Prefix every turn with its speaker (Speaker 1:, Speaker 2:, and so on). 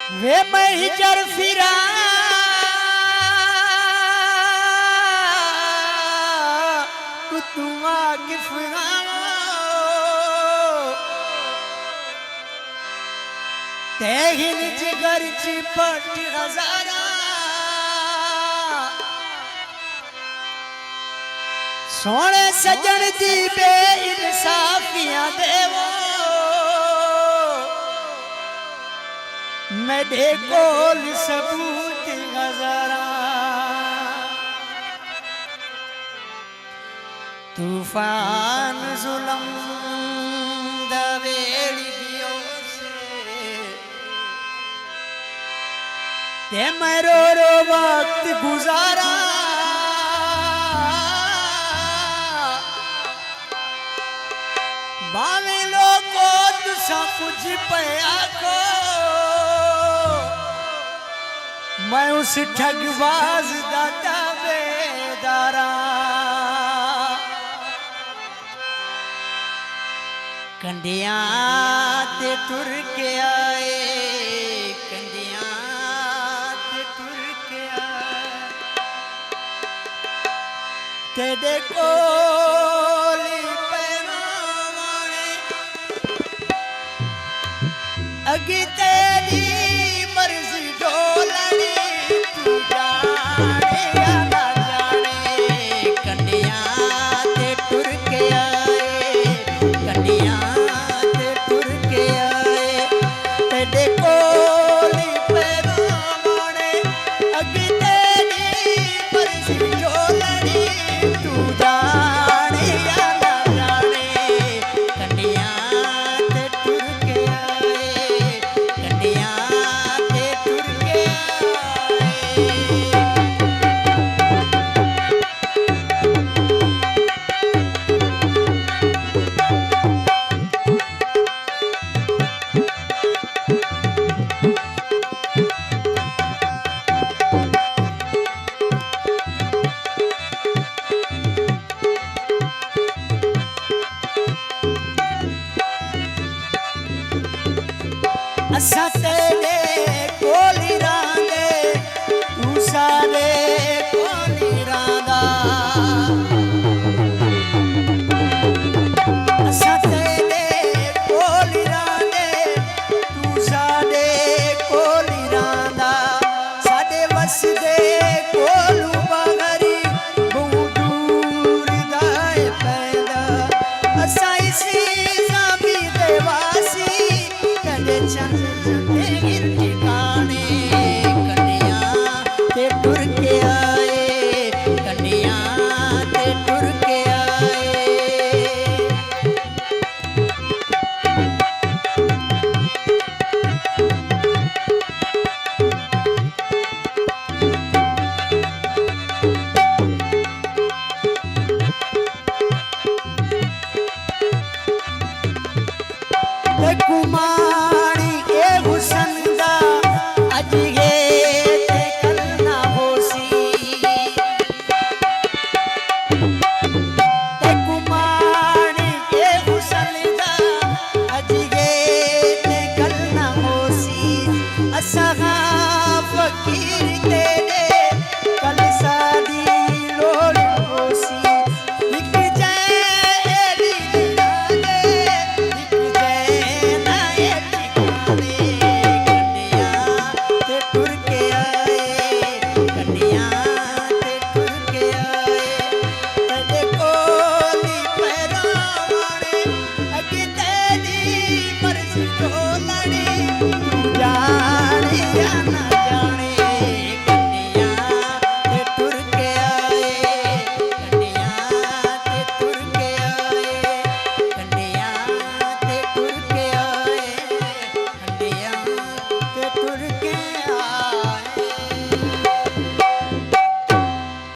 Speaker 1: वे मैं जर फिरा तुम आकिफ तेहिन जिगर चिपट हजारा सोने सजन दी बे इंसाफियां देवो मेरे कोल सबूत हजारा तूफान जुलम दवेड़ी दियो से ते मरो रो वक्त गुजारा बावे लोगो तुसा कुछ पया को मैं उस ठगबाज दाता बेदारा कंडिया ते टुर के आए कंडिया ते टुर के आए तेरे कोली पैरावाने अगी